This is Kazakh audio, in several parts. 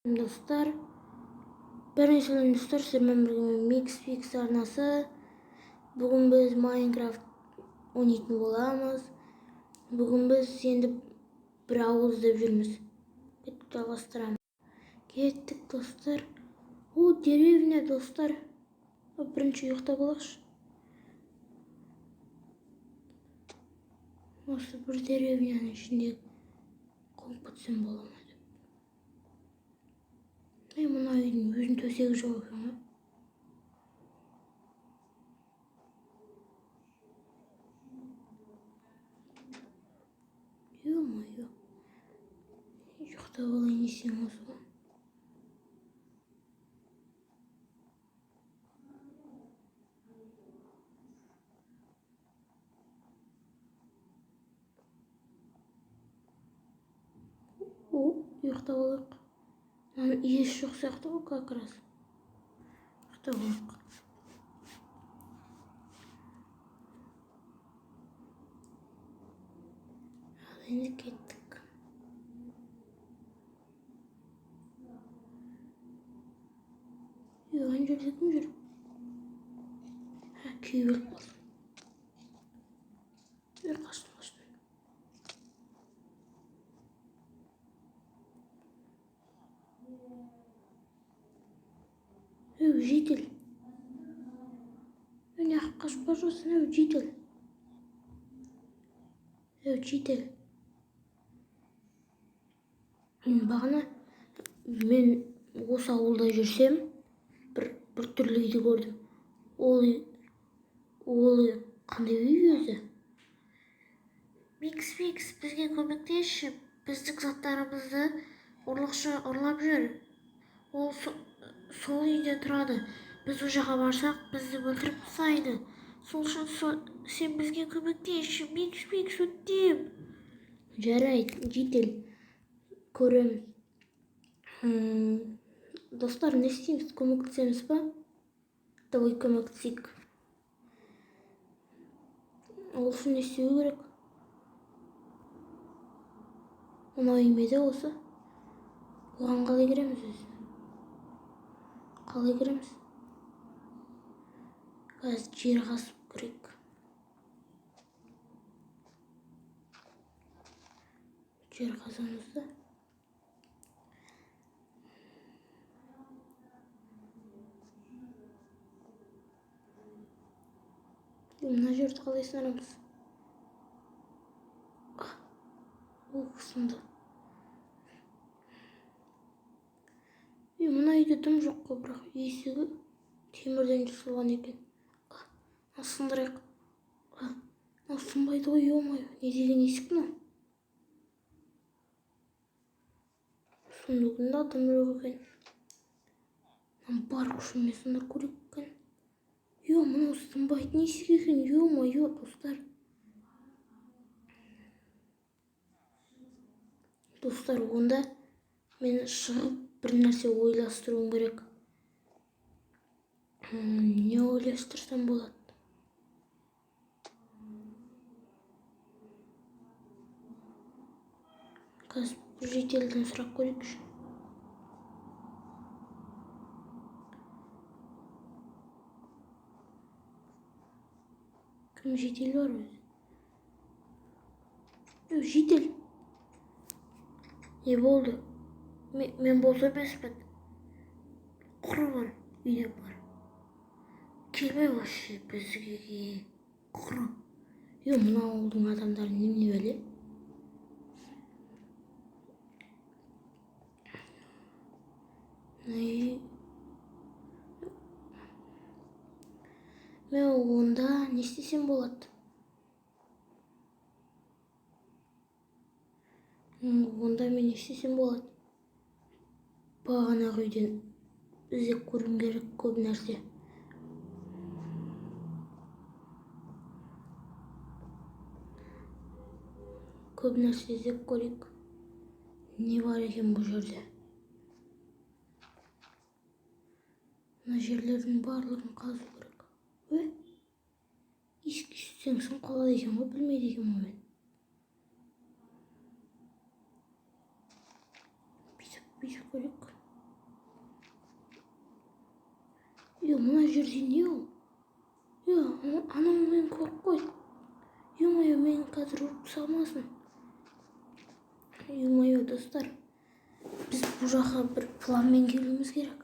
Достар, бірінші достар, сіздермен бірге Mixfix арнасы. Бүгін біз Майнкрафт ойнайтын боламыз. Бүгін біз енді бір ауыз деп жүрміз. Кеттік, жалғастырамыз. Кеттік, достар. О, деревня, достар. Бірінші ұйықтап алайықшы. Осы бір деревняның ішінде қонып кетсем бола ма деп. Мына үйдің өзінің төсегі жоқ екен ғой. Ё-моё. Ұйықтап алайын десең осы ғой. О, ұйықтап алайық. Еш жоқ сияқты ғой, как раз. Ұйықтап алайық. Ал енді кеттік. Ана жерде кім жүр? Күйіп өліп қалды. Қаштым. Житель. Неғып қашып бара жатсың, житель. Житель. Бағана мен осы ауылда жүрсем, бір түрлі үйді көрдім. Ол қандай үй өзі? Микс, бізге көмектесші. Біздің заттарымызды ұрлықшы ұрлап жүр. Ол сол үйде тұрады. Біз ол жаққа барсақ, бізді өлтіріп тастайды. Сол үшін сен бізге көмектесші. Микс, өттем. Жарайды, житель. Көрем. Достар, не істейміз? Көмектесеміз ба? Давай көмектесейік. Ол үшін не істеу керек? Мына үй ме де осы? Оған қалай кіреміз өзі? Қалай кіреміз? Қазір жер қазып кірейік. Жер қазамыз да. Мына жерді қалай сынамыз? Ол сынды. Мына үйде дым жоқ қой, бірақ есігі темірден жасалған екен. Сындырайық. Сынбайды ғой, ё-моё. Не деген есік мынау? Сундығында дым жоқ екен. Бар күшіммен сындырып көрейік екен. Мынау сынбайтын есік екен, ё-моё, достар. Достар, онда мен шығып бір нәрсе ойластыруым керек. Не ойластырсам болады? Қазір бір жителден сұрақ көрейікші. Кім житель бар өзі? Житель. Не болды? Мен бос емеспін. Құры үйде бар. Келмей вообще бізге. Құры. Мына ауылдың адамдары немене бәле? Мен онда не істесем болады? Онда мен не істесем болады? Бағанағы үйден іздеп көрім керек көп нәрсе. Көп нәрсе іздеп көрейік. Не бар екен бұл жерде? Мына жерлердің барлығын қазу керек. Ескі сен қалады екен ғой, білмейді екен ғой мен. Бүйтіп көрейік. мына жерде не ол? Анау мені көріп қойды. Мені қазір ұрып салмасын. Достар, біз бұл жаққа бір планмен келуіміз керек.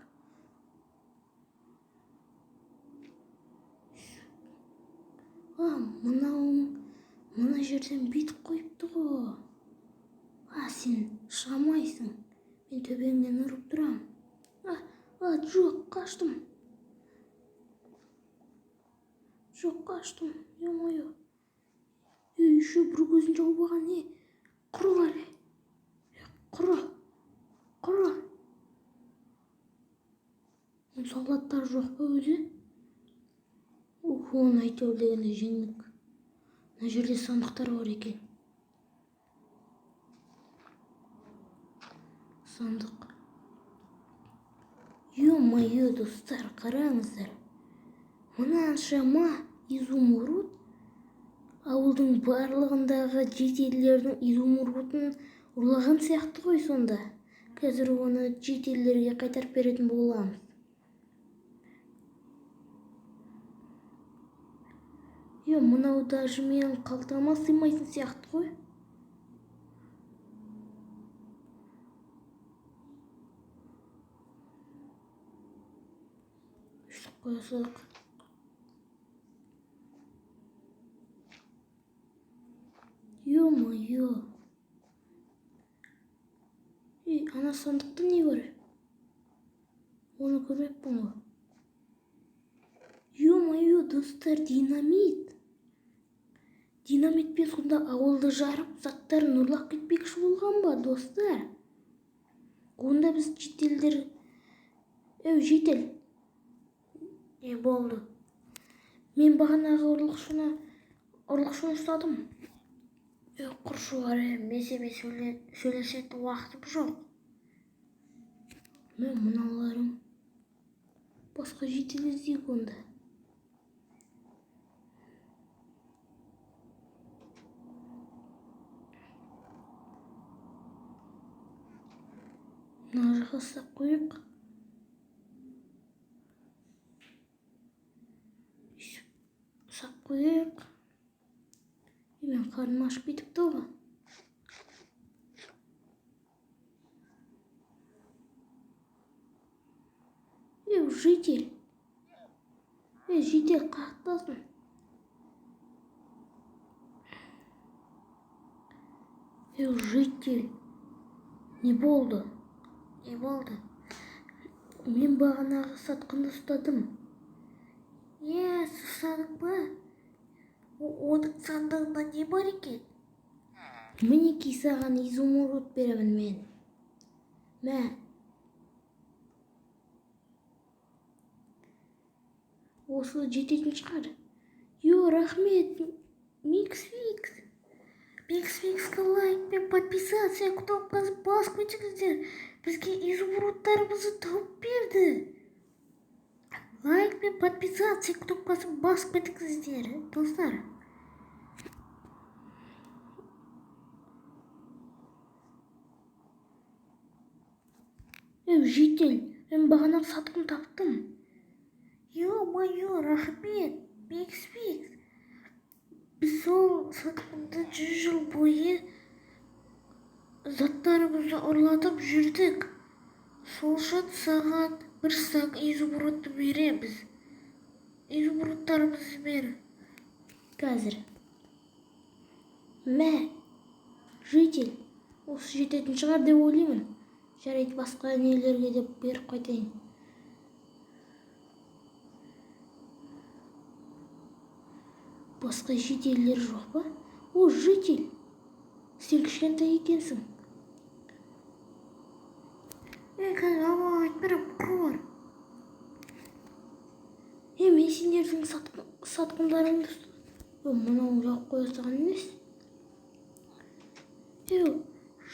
Мына жерден бүйтіп қойыпты ғой. Сен шығамайсың. Мен төбеңнен ұрып тұрам. Жоқ, қаштым. Еще бір көзін жауып алған не? Құры бар. Құры. Солдаттар жоқ па өзі? Оны әйтеуір дегенде жеңдік. Мына жерде сандықтар бар екен. Сандық. Достар, қараңыздар. Мынаншама изумруд ауылдың барлығындағы жетелілердің изумрудын ұрлаған сияқты ғой сонда. Қазір оны жетелілерге қайтарып беретін боламыз. Мынау даже менің қалтама сыймайтын сияқты ғой. Үштік қойсақ. Ана сандықта не бар? Оны көрмеппін ғой. Достар, динамит. Динамитпен сонда ауылды жарып, заттарын ұрлап кетпекші болған ба, достар? Онда біз жетелдер... жетел. Болды. Мен бағанағы ұрлықшыны ұстадым. Құршы бар, месеме сөйлесетін уақытым жоқ. Мыналарың басқа жетел іздейік онда. Мына жаққа сақ қойып. Мен қарным ашып кетіпті ғой. Жетел қақтасын. Жетел. Не болды? Мен бағанағы сатқынды ұстадым. Ұстадың ба? Оның сандығында не бар екен? Мінекей саған изумруд беремін мен. Осы жететін шығар. Рахмет, Миксфиксқа лайкпен подписация кнопкасын басып өтіңіздер. Бізге изумрудтарымызды тауып берді. Лайк пен подписация кнопкасын басып кетіңіздер, достар. Жетел, мен бағанағы сатқын таптым. Рахмет, Миксфикс. Біз сол сатқынды 100 жыл бойы заттарымызды ұрлатып жүрдік. Сол үшін саған бір сақ изумрудты береміз. Изумрудтарымызды бер. Қазір. Жетел. Осы жететін шығар деп ойлаймын. Жарайды, басқа нелерге деп беріп қайтайын. Басқа жетелер жоқ па? Жетел. Сен кішкентай екенсің. Қазір айтпырым, құр. Мен сендердің сатқындарыңды мынау жауып қоя салған емес.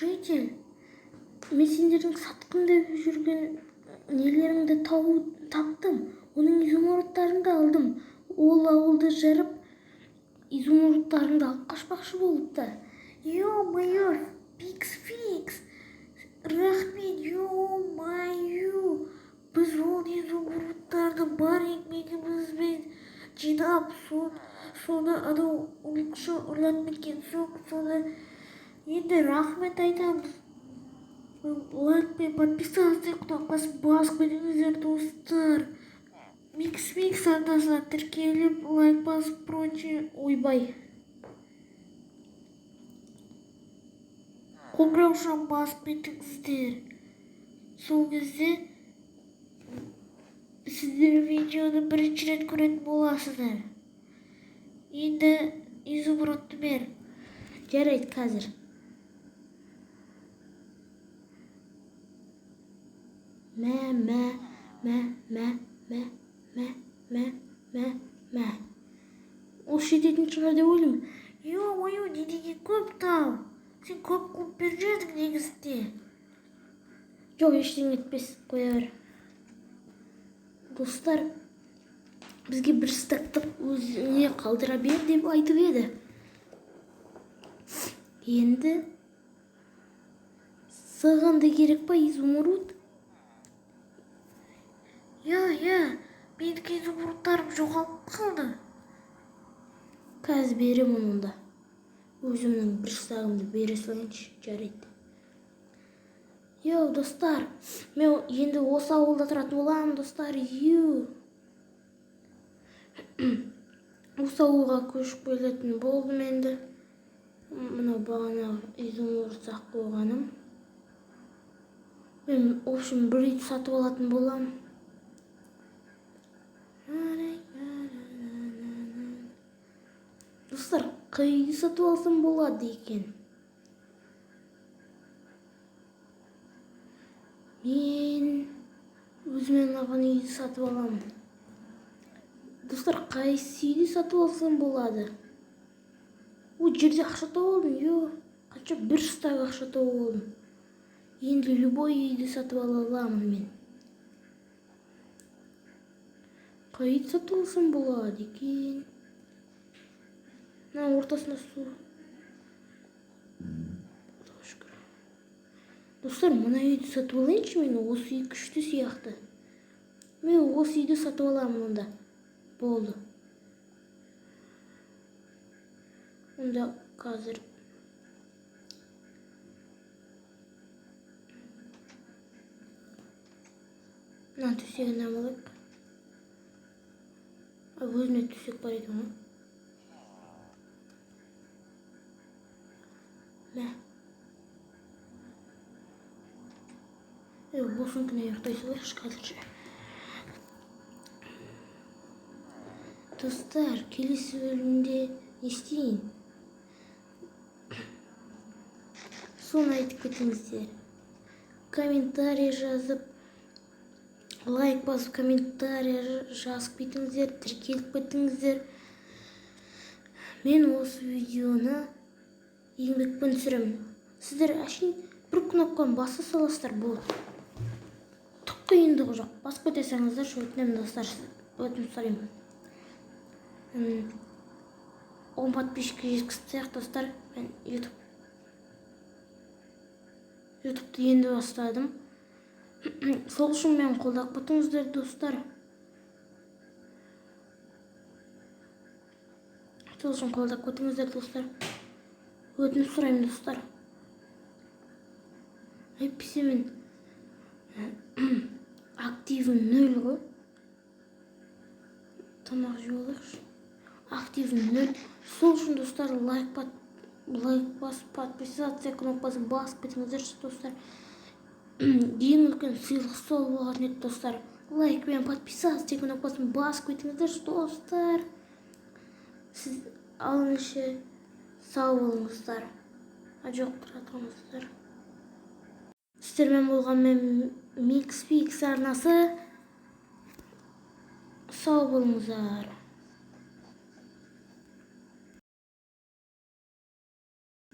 Жетел. Мен сендердің сатқын деп жүрген нелеріңді таптым. Оның изумрудтарыңды алдым. Ол ауылды жарып, изумрудтарыңды алып қашпақшы болыпты. Миксфикс. Рахмет, біз ол изумрудтарды бар ұрлап, соны анау ұрлықшы ұрлап кеткен соң, соны енді рахмет айтамыз. Лайк пен подписаться кнопкасын басып кетіңіздер, достар. Микс арнасына тіркеліп, лайк басып, прочее. Ойбай. Қоңыраушан басып кетіңіздер. Сол кезде сіздер видеоны бірінші рет көретін боласыздар. Енді изумрудты бер. Жарайды қазір. Мә. Ол шететін шығар деп ойлаймын. Ё-моё, не деген көп тау. Сен көп қуып беріп жатың негізінде. Жоқ, ештеңе етпес, қоя бер. Достар, бізге бір стакты өзіне қалдыра бер деп айтып еді. Енді саған да керек па изумруд? Я, менің изумрудтарым жоғалып қалды. Қазір беремін онда. Өзімнің бір сағымды бере салайыншы, жарайды. Йоу, достар, мен енді осы ауылда тұратын боламын, достар. Осы ауылға көшіп келетін болдым енді. Мына бағана изумруд сақ қойғаным. Мен, в общем, бір үйді сатып алатын боламын. Достар, қай үйді сатып алсам болады екен? Мен өзіме ұнаған үйді сатып аламын. Достар, қайсы үйді сатып алсам болады? О, жерде ақша тауып алдым, қанша бір стак ақша тауып алдым. Енді любой үйді сатып ала аламын мен. Қай үйді сатып алсам болады екен? Мына ортасына су. Достар, мына үйді сатып алайыншы мен, осы үй күшті сияқты. Мен осы үйді сатып аламын онда. Болды. Онда қазір мына төсегін алайық. Өзіме төсек бар екен ғой. Мә. Осыныкіне ұйықтай салайықшы қазір. Достар, келесі бөлімде не істейін? Соны айтып кетіңіздер. Комментарий жазып, лайк басып, комментарий жазып кетіңіздер, тіркеліп кетіңіздер. Мен осы видеоны еңбекпен түсіремін. Сіздер әшейін бір кнопканы баса саласыздар болды. Түк қиындығы жоқ. Басып кете салыңыздар, өтінемін достар, өтініп сұраймын. 10 подписчикке жеткізсек, достар, мен ютубты енді бастадым. Сол үшін мен қолдап кетіңіздер, достар. Сол үшін қолдап кетіңіздер, достар. Өтініп сұраймын, достар. Әйтпесе мен активім 0 ғой. Тамақ жеп алайықшы. Активім 0. Сол үшін, достар, лайк басып, подписация кнопкасын басып кетіңіздер, достар. Ең үлкен сыйлық сол болатын еді, достар. Лайк пен подписация кнопкасын басып кетіңіздер, достар. Сіз алыңызшы, сау болыңыздар. Жоқ, тұра тұрыңыздар. Сіздермен болған мен Mix арнасы. Сау болыңыздар.